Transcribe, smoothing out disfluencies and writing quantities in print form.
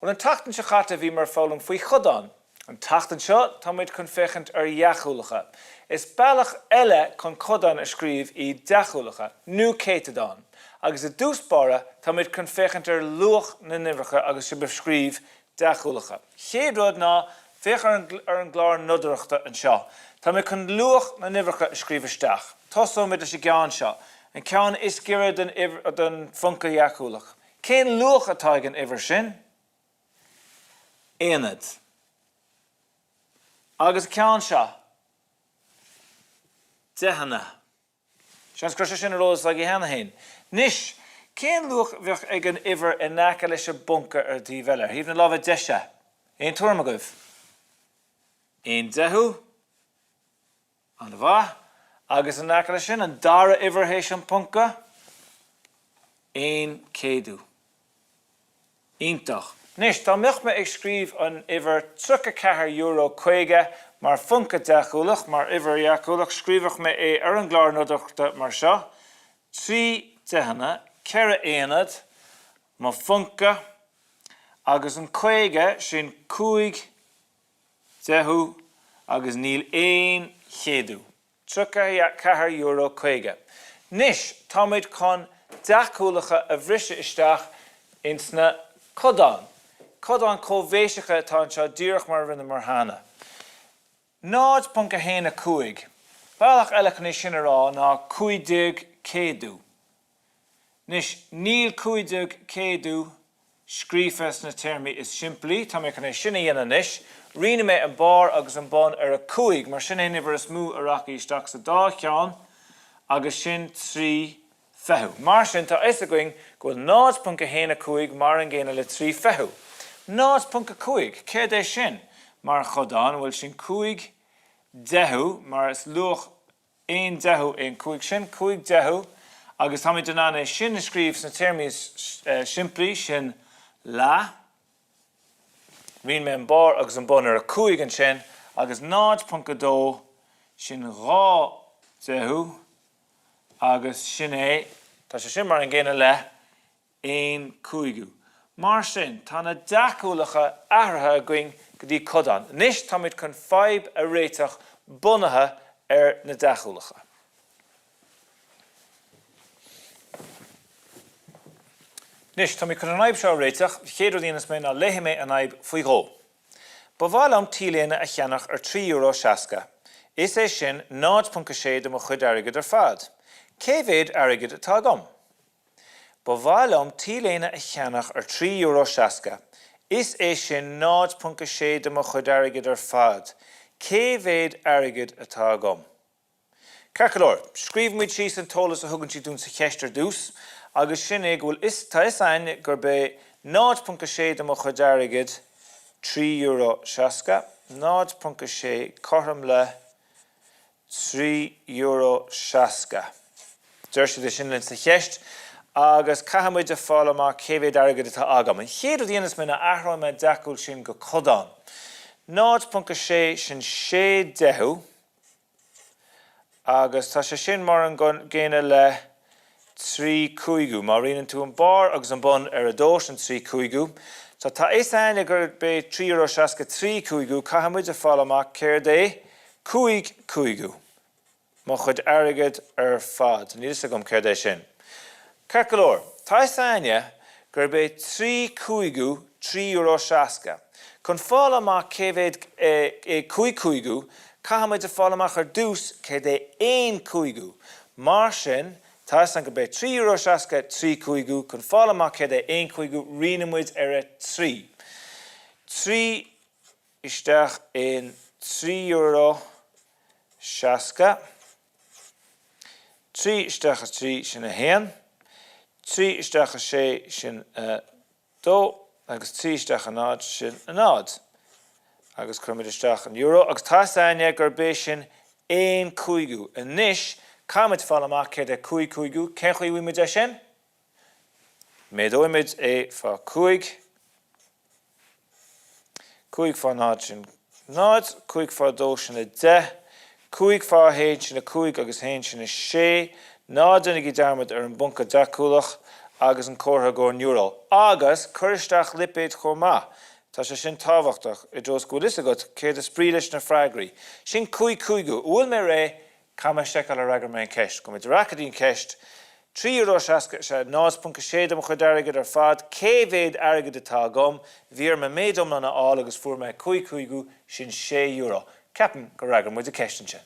Wel an tachtan se chatte bhí mar fólam faoi codain. An tachtan seo tá muid chun féchant Deachúlacha. Is bealach eile chun codain a scríobh I Deachúlacha, nó céadán. Agus a dús bara tá muid chun féchant luach na nimhreacha agus se befscríobh Deachúlacha. Chéad rud ná féchar an chlár nodaireachta an seo. Tá muid chun luach na nimhreacha a scríobh isteach. Tosó muid a sé geán seo. An ceann is gira den funca Deachúlach. Cén luach atá an iver sin? Éanad. Agus ceann seo. Dehanna. Seans cruise sin a rós ag I hena hain. Nis, cén luach bheoch ag an iver in naca leis a bunca dí bheile. Híb na lábh deise. Ein tuairm agah. Ein dehú. An bha. Agus an naca leis sin an dara iver héis an bunca. Ein céadú. Ítach. Nis, tá meach me ag scríobh an iver €3.50 mar funca Deachúlach, mar iver Deachúlach, scríobhach me ar an chlár nodaireachta mar seo. 3 dehanna, ceithre éanad, má funca, agus an 50 sin 5 dehú, agus níl 1 chéadú. €3.50. Nis, tá muid chun Deachúlacha a bhriсе isteach in sna codain. Codain cóhvéisicha atá an seo díreach mar rinne mar hána. Nád punca héna 5. Bealach eile chun é sin ará ná 50 céadú. Nis, níl 50 céadú scríobh na téama is simplí, tá mé chun é sinna dhéana nis, rinne mé an bar agus an bon ar a 5, mar sin é niver is mú arach isteach sa dá ceann, agus sin 3 fehu. Mar sin tá is a going go nád punca héna 5 mar an ggéine le 3 fehu. Nád punca 5, céad é sin, mar codain bhfuil sin 5 dehú, mar is luach 1 dehú 1 5 sin, 5 dehú, agus tá muid an sin a scríobh na téirmí simplí sin lá, rin me an bar agus an bon ar a 5 an sin, agus nád punca 2 sin rá dehú, agus sin é, tá sé sin mar an ggéine le 1 5. Mar sin, tá na Deachúlacha ahratha going go dtí codain. Nis tá muid chun 5 a réiteach bunathe ar na Deachúlacha. Nis, tá muid chun an aib seo réiteach, chéadú dínas mé ná léthe mé an aib faoi ghó. Ba bháil am tíléine a cheannach ar €3.60. Is é sin 9.7 am chud airgid ar fad. Cé bhéad airgid atá gom? Ba bháil am tíléine a cheannach ar €3.60. Is é sin 9.7 am chud airgid ar fad. Cé bhéad airgid atá gom? Carcalóir, scríobh muid síos an tólas a thugann si dún sa cheistar dús, agus sin é bhfuil tá is aine gur bé 9.7 am chud airgid €3.60. 9.7 cortham le €3.60. Deir si de sin linn sa cheist, agus caihamid a fála má cévéad airgid atá agam. An chéadú díanas me na aithreáin me deacúil sin go codain. 9.7 sin 6 dehú, agus tá sé sin mar an ggéine le 3 cúigú. Má riann tú an bar agus an bon ar a dós an 3 cúigú. So tá is aine gur bé €3.60 3 cúigú, caihamid a fála má céir é 5 cúigú. Má chud airgid ar fad. Níl a gom céir é sin. Carcalóir, tá is aine gur bé 3 cúigú €3.60. Chun fála má cévéad 5 cúigú, caihamid a fála má chu dús céir é 1 cúigú. Mar sin, tá is an gur bé €3.60 3 cúigú, chun fála má céir é 1 cúigú, rinnemuid ar a 3. 3 isteach in €3.60. 3 isteach a 3 sin a héan. 3 isteach a 6 sin a 2, agus 3 isteach a nád sin a nád. Agus crumid isteach an euro, agus tá aine gur bé sin 1 cúigú. A nis, cáimid fála má céir é 5 cúigú, cén chuí uimhid é sin? Méad uimhid é fá 5. 5 fá nád sin nád, 5 fá 2 sin a 10, 5 fá 1 sin a 5 agus 1 sin a 6, nád innig I darmid ar an bunca Deachúlach, agus an cótha go euro. Agus chuiristeach lipéad chomá. Tá sé sin tábhachtach I dros gúlis agat céad a sprí leis na freigraí. Sin cúigú, uail mé ré, cama seiceal a ragar mé an ceist. Go mid racadín ceist, €3 se nás.7 am chud airgid ar fad, cévéad airgid atá gom, bhíar me méadom na áil agus fuair mé cúigú sin €6. Ceapan go ragar muid a ceistin sin.